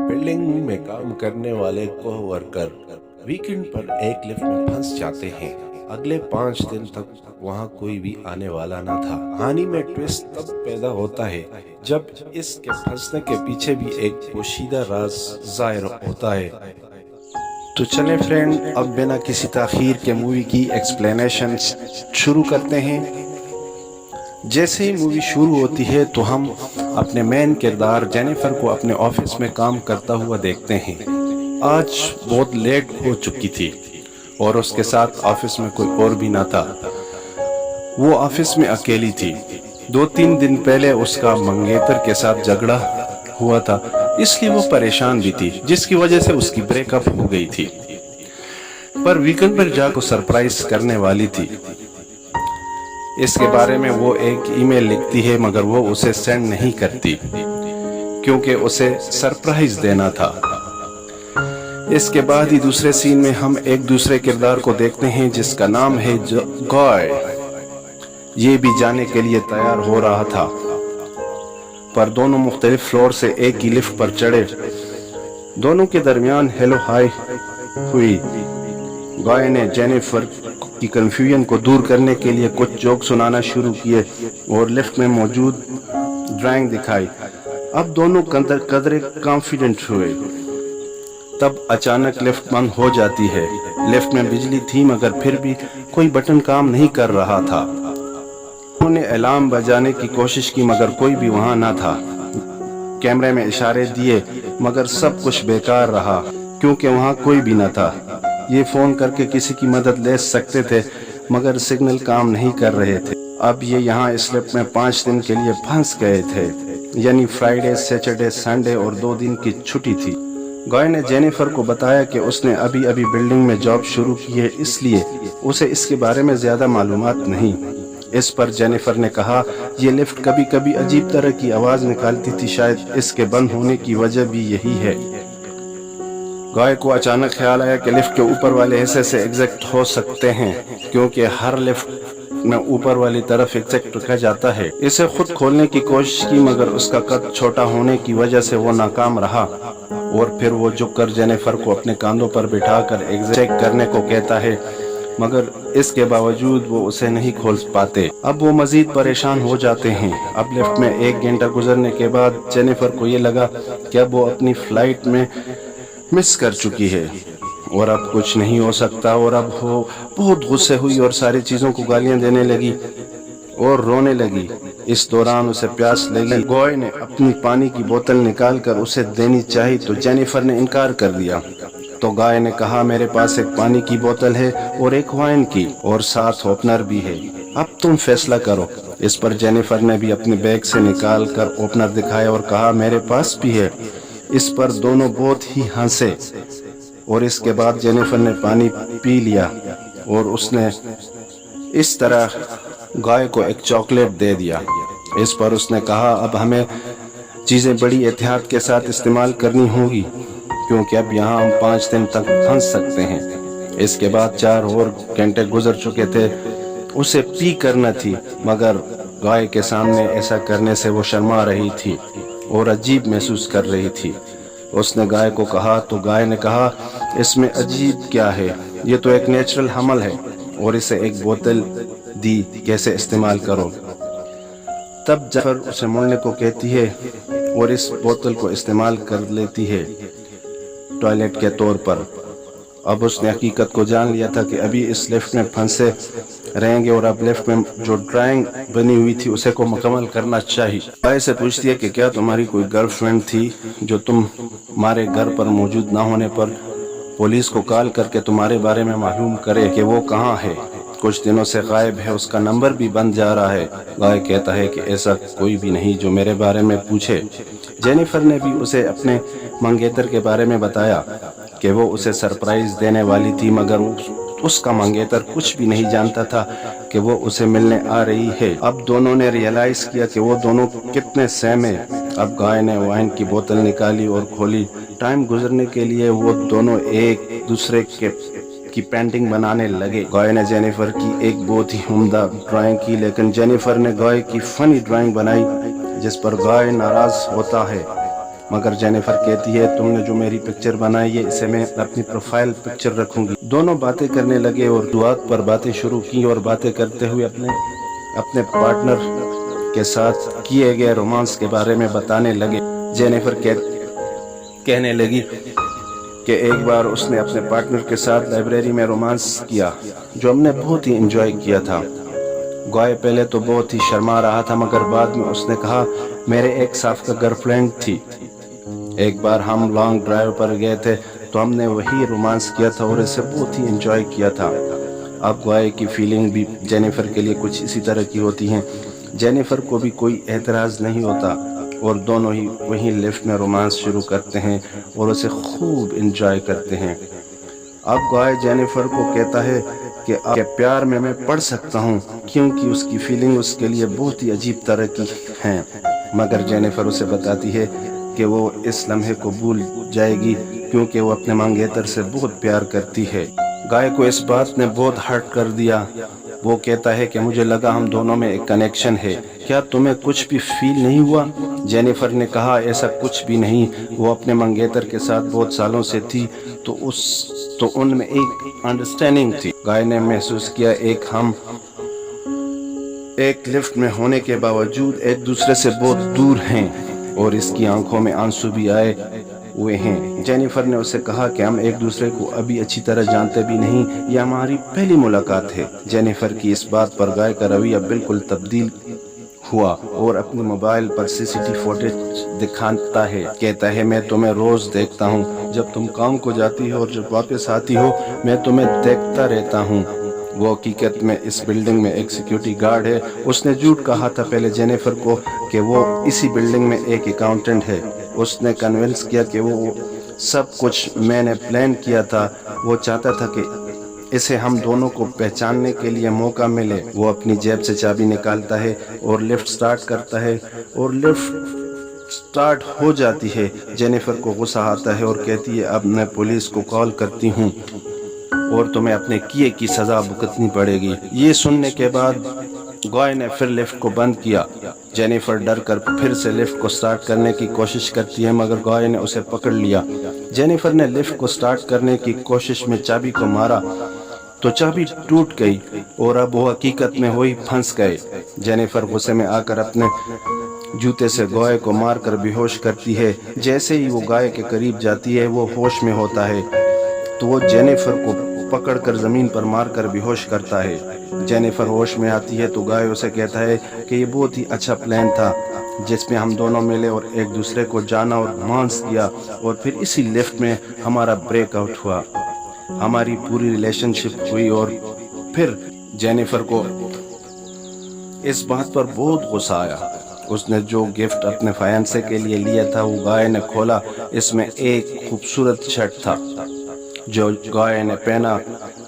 Building में काम करने वाले कोवर्कर वीकेंड पर एक लिफ्ट में फंस जाते हैं। अगले 5 दिन तक वहां कोई भी आने वाला न था। कहानी में ट्विस्ट तब पैदा होता है जब इसके फंसने के पीछे भी एक पोशीदा राज जाहिर होता है। तो चलें फ्रेंड, अब बिना किसी ताखीर के मूवी की एक्सप्लेनेशन शुरू करते हैं। जैसे ही मूवी शुरू होती है तो हम अपने मेन किरदार जेनिफर को अपने ऑफिस में काम करता हुआ देखते हैं। आज बहुत लेट हो चुकी थी और उसके साथ ऑफिस में कोई और भी ना था। वो ऑफिस में अकेली थी। 2-3 दिन पहले उसका मंगेतर के साथ झगड़ा हुआ था, इसलिए वो परेशान भी थी, जिसकी वजह से उसकी ब्रेकअप हो गई थी। पर वीकेंड पर जाकर सरप्राइज करने वाली थी। इसके बारे में वो एक ईमेल लिखती है, मगर वो उसे सेंड नहीं करती क्योंकि उसे सरप्राइज देना था। इसके बाद ही दूसरे सीन में हम एक दूसरे किरदार को देखते हैं जिसका नाम है गॉय। ये भी जाने के लिए तैयार हो रहा था, पर दोनों मुख्तलिफ फ्लोर से एक ही लिफ्ट पर चढ़े। दोनों के दरमियान हेलो हाय हुई। गॉय ने जेनिफर की कंफ्यूजन को दूर करने के लिए कुछ जोक सुनाना शुरू किए और लिफ्ट में मौजूद ड्राइंग दिखाई। अब दोनों कदरे कॉन्फिडेंट हुए। तब अचानक लिफ्ट बंद हो जाती है। लिफ्ट में बिजली थी, मगर फिर भी कोई बटन काम नहीं कर रहा था। उन्होंने अलार्म बजाने की कोशिश की, मगर कोई भी वहां ना था। कैमरे में इशारे दिए, मगर सब कुछ बेकार रहा क्योंकि वहां कोई भी ना था। ये फोन करके किसी की मदद ले सकते थे, मगर सिग्नल काम नहीं कर रहे थे। अब ये यहाँ इस लिफ्ट में 5 दिन के लिए फंस गए थे, यानी फ्राइडे, सैटरडे, संडे और 2 दिन की छुट्टी थी। गॉय ने जेनिफर को बताया कि उसने अभी अभी बिल्डिंग में जॉब शुरू की है, इसलिए उसे इसके बारे में ज्यादा मालूमात नहीं। इस पर जेनिफर ने कहा, ये लिफ्ट कभी कभी अजीब तरह की आवाज निकालती थी, शायद इसके बंद होने की वजह भी यही है। गॉय को अचानक ख्याल आया कि लिफ्ट के ऊपर वाले हिस्से से एग्जैक्ट हो सकते हैं, क्योंकि हर लिफ्ट में ऊपर वाली तरफ एग्जैक्ट रखा जाता है। इसे खुद खोलने की कोशिश की, मगर उसका कद छोटा होने की वजह से वो नाकाम रहा। और फिर वो झुककर जेनिफर को अपने कांधों पर बिठाकर एग्जैक्ट चेक करने को कहता है, मगर इसके बावजूद वो उसे नहीं खोल पाते। अब वो मजीद परेशान हो जाते हैं। अब लिफ्ट में 1 घंटा गुजरने के बाद जेनिफर को ये लगा कि अब वो अपनी फ्लाइट में मिस कर चुकी है और अब कुछ नहीं हो सकता। और अब वो बहुत गुस्से हुई और सारी चीजों को गालियां देने लगी और रोने लगी। इस दौरान उसे प्यास लगी। गॉय ने अपनी पानी की बोतल निकालकर उसे देनी चाहिए तो जेनिफर ने इनकार कर दिया। तो गॉय ने कहा, मेरे पास एक पानी की बोतल है और एक वाइन की, और साथ ओपनर भी है, अब तुम फैसला करो। इस पर जेनिफर ने भी अपने बैग से निकाल कर ओपनर दिखाया और कहा, मेरे पास भी है। इस पर दोनों बहुत ही हंसे और इसके बाद जेनिफर ने पानी पी लिया और उसने इस तरह गॉय को एक चॉकलेट दे दिया। इस पर उसने कहा, अब हमें चीज़ें बड़ी एहतियात के साथ इस्तेमाल करनी होगी, क्योंकि अब यहाँ हम 5 दिन तक फंस सकते हैं। इसके बाद 4 और घंटे गुजर चुके थे। उसे पी करना थी, मगर गॉय के सामने ऐसा करने से वो शर्मा रही थी और अजीब महसूस कर रही थी। उसने गाय को कहा तो गाय ने कहा, इसमें अजीब क्या है, ये तो एक नेचुरल हमल है, और इसे एक बोतल दी, कैसे इस्तेमाल करो। तब जेनिफर उसे मुड़ने को कहती है और इस बोतल को इस्तेमाल कर लेती है टॉयलेट के तौर पर। अब उसने हकीकत को जान लिया था कि अभी इस लिफ्ट में फंसे रहेंगे और अब लिफ्ट में जो ड्राइंग बनी हुई थी उसे को मुकम्मल करना चाहिए। गाय से पूछती है कि क्या तुम्हारी कोई गर्लफ्रेंड थी जो तुम्हारे घर पर मौजूद ना होने पर पुलिस को कॉल करके तुम्हारे बारे में मालूम करे कि वो कहाँ है, कुछ दिनों से गायब है, उसका नंबर भी बंद जा रहा है। गाय कहता है कि ऐसा कोई भी नहीं जो मेरे बारे में पूछे। जेनिफर ने भी उसे अपने मंगेतर के बारे में बताया कि वो उसे सरप्राइज देने वाली थी, मगर उसका मंगेतर कुछ भी नहीं जानता था कि वो उसे मिलने आ रही है। अब दोनों ने रियलाइज किया कि वो दोनों कितने सेम है। अब गाय ने वाइन की बोतल निकाली और खोली। टाइम गुजरने के लिए वो दोनों एक दूसरे की पेंटिंग बनाने लगे। गाय ने जेनिफर की एक बहुत ही उम्दा ड्राइंग की, लेकिन जेनिफर ने गाय की फनी ड्राइंग बनाई जिस पर गाय नाराज होता है मगर जेनिफर कहती है तुमने जो मेरी पिक्चर बनाई है इसे मैं अपनी प्रोफाइल पिक्चर रखूंगी। दोनों बातें करने लगे और दुआत पर बातें शुरू की और बातें करते हुए अपने पार्टनर के साथ किए गए रोमांस के बारे में बताने लगे। जेनिफर कहने लगी कि एक बार उसने अपने पार्टनर के साथ लाइब्रेरी में रोमांस किया जो हमने बहुत ही एंजॉय किया था। गॉय पहले तो बहुत ही शर्मा रहा था मगर बाद में उसने कहा मेरे एक साथ का गर्लफ्रेंड थी। एक बार हम लॉन्ग ड्राइव पर गए थे तो हमने वही रोमांस किया था और इसे बहुत ही एंजॉय किया था। अब गॉय की फीलिंग भी जेनिफर के लिए कुछ इसी तरह की होती हैं। जेनिफर को भी कोई एतराज़ नहीं होता और दोनों ही वहीं लिफ्ट में रोमांस शुरू करते हैं और उसे खूब एंजॉय करते हैं। अब गॉय जेनिफर को कहता है कि प्यार में मैं पढ़ सकता हूँ क्योंकि उसकी फीलिंग उसके लिए बहुत ही अजीब तरह की हैं। मगर जेनिफर उसे बताती है कि वो इस लम्हे को भूल जाएगी क्योंकि वो अपने मंगेतर से बहुत प्यार करती है। गॉय को इस बात ने बहुत हर्ट कर दिया। वो कहता है कि मुझे लगा हम दोनों में एक कनेक्शन है, क्या तुम्हें कुछ भी फील नहीं हुआ? जेनिफर ने कहा ऐसा कुछ भी नहीं, वो अपने मंगेतर के साथ बहुत सालों से थी तो उनमें एक अंडरस्टैंडिंग थी। गॉय ने महसूस किया एक लिफ्ट में होने के बावजूद एक दूसरे से बहुत दूर हैं और इसकी आंखों में आंसू भी आए हुए हैं। जेनिफर ने उसे कहा कि हम एक दूसरे को अभी अच्छी तरह जानते भी नहीं, यह हमारी पहली मुलाकात है। जेनिफर की इस बात पर गॉय का रवैया बिल्कुल तब्दील हुआ और अपने मोबाइल पर सीसीटीवी फुटेज दिखाता है। कहता है मैं तुम्हें रोज देखता हूँ, जब तुम काम को जाती हो और जब वापस आती हो मैं तुम्हें देखता रहता हूँ। वो हकीकत में इस बिल्डिंग में एक सिक्योरिटी गार्ड है। उसने झूठ कहा था पहले जेनिफर को कि वो इसी बिल्डिंग में एक अकाउंटेंट है। उसने कन्विंस किया कि वो सब कुछ मैंने प्लान किया था। वो चाहता था कि इसे हम दोनों को पहचानने के लिए मौका मिले। वो अपनी जेब से चाबी निकालता है और लिफ्ट स्टार्ट करता है और लिफ्ट स्टार्ट हो जाती है। जेनिफर को गुस्सा आता है और कहती है अब मैं पुलिस को कॉल करती हूँ और तुम्हें अपने किए की सज़ा भुगतनी पड़ेगी। ये सुनने के बाद गॉय ने फिर लिफ्ट को बंद किया। जेनिफर डर कर फिर से लिफ्ट को स्टार्ट करने की कोशिश करती है मगर गॉय ने उसे पकड़ लिया। जेनिफर ने लिफ्ट को स्टार्ट करने की कोशिश में चाबी को मारा तो चाबी टूट गई और अब वो हकीकत में वही फंस गए। जेनिफर गुस्से में आकर अपने जूते से गॉय को मारकर बेहोश करती है। जैसे ही वो गॉय के करीब जाती है वो होश में होता है तो वो जेनिफर को पकड़कर जमीन पर मारकर बेहोश करता है। जेनिफर होश में आती है तो गॉय उसे कहता है कि ये बहुत ही अच्छा प्लान था जिसमें हम दोनों मिले और एक दूसरे को जाना और रोमांस किया और फिर इसी लिफ्ट में हमारा ब्रेकआउट हुआ, हमारी पूरी रिलेशनशिप हुई। और फिर जेनिफर को इस बात पर बहुत गुस्सा आया। उसने जो गिफ्ट अपने फायंसे के लिए लिया था वो गॉय ने खोला। इसमें एक खूबसूरत शर्ट था जो गॉय ने पहना।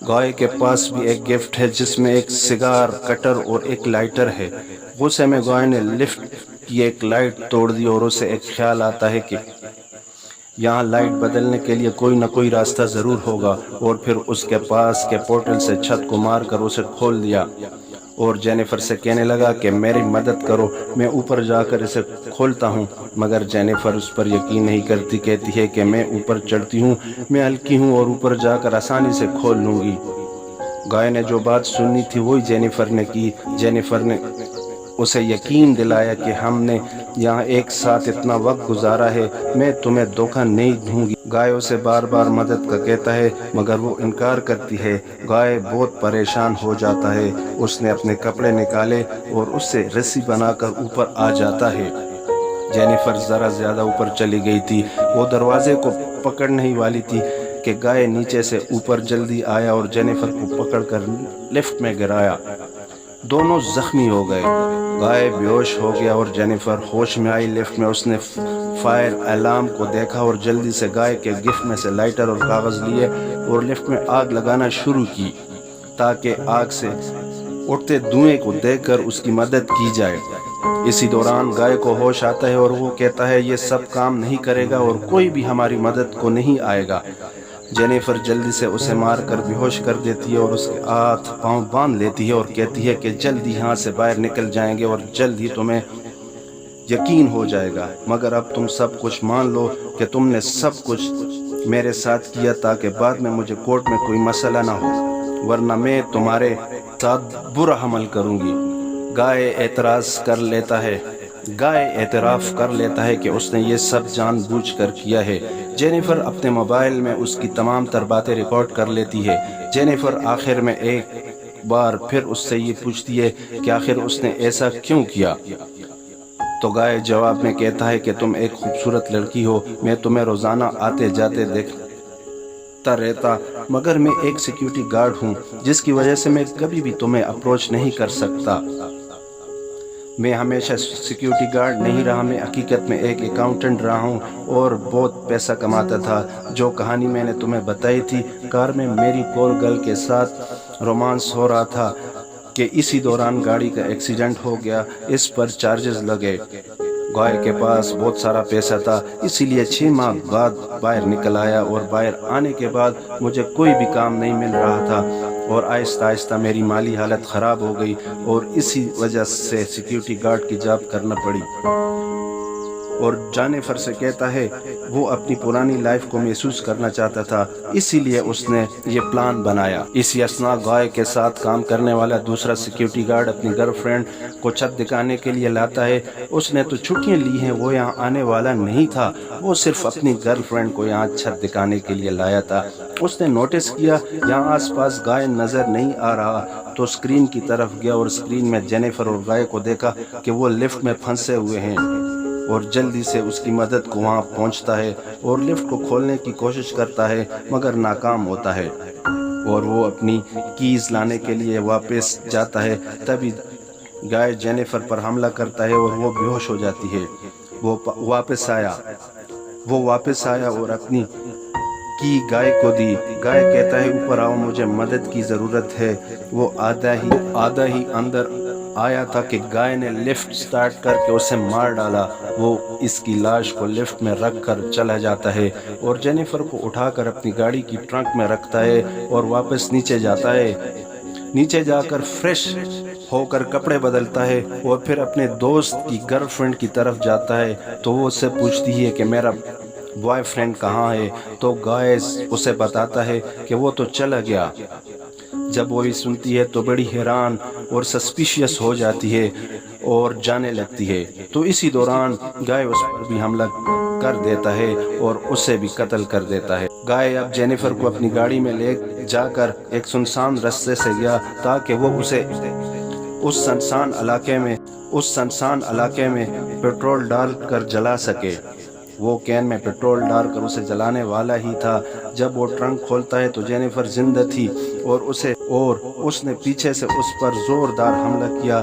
गॉय के पास भी एक गिफ्ट है जिसमें एक सिगार कटर और एक लाइटर है। गुस्से में गॉय ने लिफ्ट की एक लाइट तोड़ दी और उसे एक ख्याल आता है कि यहाँ लाइट बदलने के लिए कोई न कोई रास्ता ज़रूर होगा और फिर उसके पास के पोर्टल से छत को मारकर उसे खोल दिया और जेनिफर से कहने लगा कि मेरी मदद करो, मैं ऊपर जाकर इसे खोलता हूँ। मगर जेनिफर उस पर यकीन नहीं करती, कहती है कि मैं ऊपर चढ़ती हूँ, मैं हल्की हूँ और ऊपर जाकर आसानी से खोल लूँगी। गॉय ने जो बात सुननी थी वही जेनिफर ने की। जेनिफर ने उसे यकीन दिलाया कि हमने यहाँ एक साथ इतना वक्त गुजारा है, मैं तुम्हें धोखा नहीं दूंगी। गॉय उसे बार बार मदद का कहता है मगर वो इनकार करती है। गॉय बहुत परेशान हो जाता है। उसने अपने कपड़े निकाले और उससे रस्सी बनाकर ऊपर आ जाता है। जेनिफर ज़रा ज़्यादा ऊपर चली गई थी। वो दरवाजे को पकड़ने ही वाली थी कि गॉय नीचे से ऊपर जल्दी आया और जेनिफर को पकड़कर लिफ्ट में गिराया। दोनों जख्मी हो गए। गॉय बेहोश हो गया और जेनिफर होश में आई। लिफ्ट में उसने फायर अलार्म को देखा और जल्दी से गॉय के गिफ्ट में से लाइटर और कागज़ लिए और लिफ्ट में आग लगाना शुरू की ताकि आग से उठते धुएं को देखकर उसकी मदद की जाए। इसी दौरान गॉय को होश आता है और वो कहता है ये सब काम नहीं करेगा और कोई भी हमारी मदद को नहीं आएगा। जेनिफर जल्दी से उसे मारकर बेहोश कर देती है और उसके हाथ पांव बांध लेती है और कहती है कि जल्दी यहाँ से बाहर निकल जाएंगे और जल्द ही तुम्हें یقین ہو جائے گا، مگر اب تم سب کچھ مان لو کہ تم نے سب کچھ میرے ساتھ کیا تاکہ بعد میں مجھے کورٹ میں کوئی مسئلہ نہ ہو، ورنہ میں تمہارے ساتھ برا عمل کروں گی۔ گائے اعتراف کر لیتا ہے کہ اس نے یہ سب جان بوجھ کر کیا ہے۔ جینیفر اپنے موبائل میں اس کی تمام تر باتیں ریکارڈ کر لیتی ہے۔ جینیفر آخر میں ایک بار پھر اس سے یہ پوچھتی ہے کہ آخر اس نے ایسا کیوں کیا، تو گائے جواب میں کہتا ہے کہ تم ایک خوبصورت لڑکی ہو، میں تمہیں روزانہ آتے جاتے دیکھتا رہتا، مگر میں ایک سیکیورٹی گارڈ ہوں جس کی وجہ سے میں کبھی بھی تمہیں اپروچ نہیں کر سکتا۔ میں ہمیشہ سیکیورٹی گارڈ نہیں رہا، میں حقیقت میں ایک اکاؤنٹنٹ رہا ہوں اور بہت پیسہ کماتا تھا۔ جو کہانی میں نے تمہیں بتائی تھی، کار میں میری کول گرل کے ساتھ رومانس ہو رہا تھا کہ اسی دوران گاڑی کا ایکسیڈنٹ ہو گیا، اس پر چارجز لگے۔ گائے کے پاس بہت سارا پیسہ تھا، اسی لیے 6 ماہ بعد باہر نکل آیا، اور باہر آنے کے بعد مجھے کوئی بھی کام نہیں مل رہا تھا اور آہستہ آہستہ میری مالی حالت خراب ہو گئی اور اسی وجہ سے سیکیورٹی گارڈ کی جاب کرنا پڑی۔ اور جینیفر سے کہتا ہے وہ اپنی پرانی لائف کو محسوس کرنا چاہتا تھا، اسی لیے اس نے یہ پلان بنایا۔ اسی اثناء گائے کے ساتھ کام کرنے والا دوسرا سیکیورٹی گارڈ اپنی گرل فرینڈ کو چھت دکھانے کے لیے لاتا ہے۔ اس نے تو چھٹیاں لی ہیں، وہ یہاں آنے والا نہیں تھا، وہ صرف اپنی گرل فرینڈ کو یہاں چھت دکھانے کے لیے لایا تھا۔ اس نے نوٹس کیا یہاں آس پاس گائے نظر نہیں آ رہا، تو اسکرین کی طرف گیا اور اسکرین میں جینیفر اور گائے کو دیکھا کہ وہ لفٹ میں پھنسے ہوئے ہیں، اور جلدی سے اس کی مدد کو وہاں پہنچتا ہے اور لفٹ کو کھولنے کی کوشش کرتا ہے مگر ناکام ہوتا ہے، اور وہ اپنی کیز لانے کے لیے واپس جاتا ہے۔ تبھی گائے جینیفر پر حملہ کرتا ہے اور وہ بے ہوش ہو جاتی ہے۔ وہ واپس آیا اور اپنی کی گائے کو دی۔ گائے کہتا ہے اوپر آؤ، مجھے مدد کی ضرورت ہے۔ وہ آدھا ہی اندر آیا تھا کہ گائے نے لفٹ سٹارٹ کر کے اسے مار ڈالا۔ وہ اس کی لاش کو لفٹ میں رکھ کر چلا جاتا ہے اور جینیفر کو اٹھا کر اپنی گاڑی کی ٹرنک میں رکھتا ہے اور واپس نیچے جاتا ہے۔ نیچے جا کر فریش ہو کر کپڑے بدلتا ہے اور پھر اپنے دوست کی گرل فرینڈ کی طرف جاتا ہے، تو وہ اس سے پوچھتی ہے کہ میرا بوائے فرینڈ کہاں ہے، تو گائے اسے بتاتا ہے کہ وہ تو چلا گیا۔ جب وہ یہ سنتی ہے تو بڑی حیران اور سسپیشیس ہو جاتی ہے اور جانے لگتی ہے، تو اسی دوران گائے اس پر بھی حملہ کر دیتا ہے اور اسے بھی قتل کر دیتا ہے۔ گائے اب جینیفر کو اپنی گاڑی میں لے جا کر ایک سنسان رستے سے گیا تاکہ وہ اسے اس سنسان علاقے میں پیٹرول ڈال کر جلا سکے۔ وہ کین میں پیٹرول ڈال کر اسے جلانے والا ہی تھا۔ جب وہ ٹرنک کھولتا ہے تو جینیفر زندہ تھی اور اس نے پیچھے سے اس پر زوردار حملہ کیا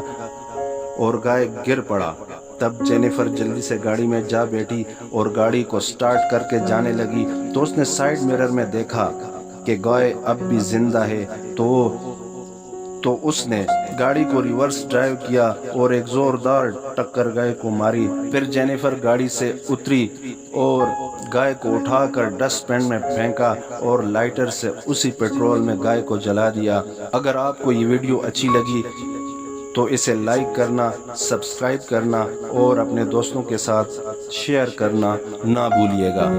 اور گائے گر پڑا۔ تب جینیفر جلدی سے گاڑی میں جا بیٹھی اور گاڑی کو سٹارٹ کر کے جانے لگی، تو اس نے سائیڈ میرر میں دیکھا کہ گائے اب بھی زندہ ہے، تو اس نے گاڑی کو ریورس ڈرائیو کیا اور ایک زوردار ٹکر گائے کو ماری۔ پھر جینیفر گاڑی سے اتری اور گائے کو اٹھا کر ڈسٹ بین میں پھینکا اور لائٹر سے اسی پیٹرول میں گائے کو جلا دیا۔ اگر آپ کو یہ ویڈیو اچھی لگی تو اسے لائک کرنا، سبسکرائب کرنا اور اپنے دوستوں کے ساتھ شیئر کرنا نہ بھولیے گا۔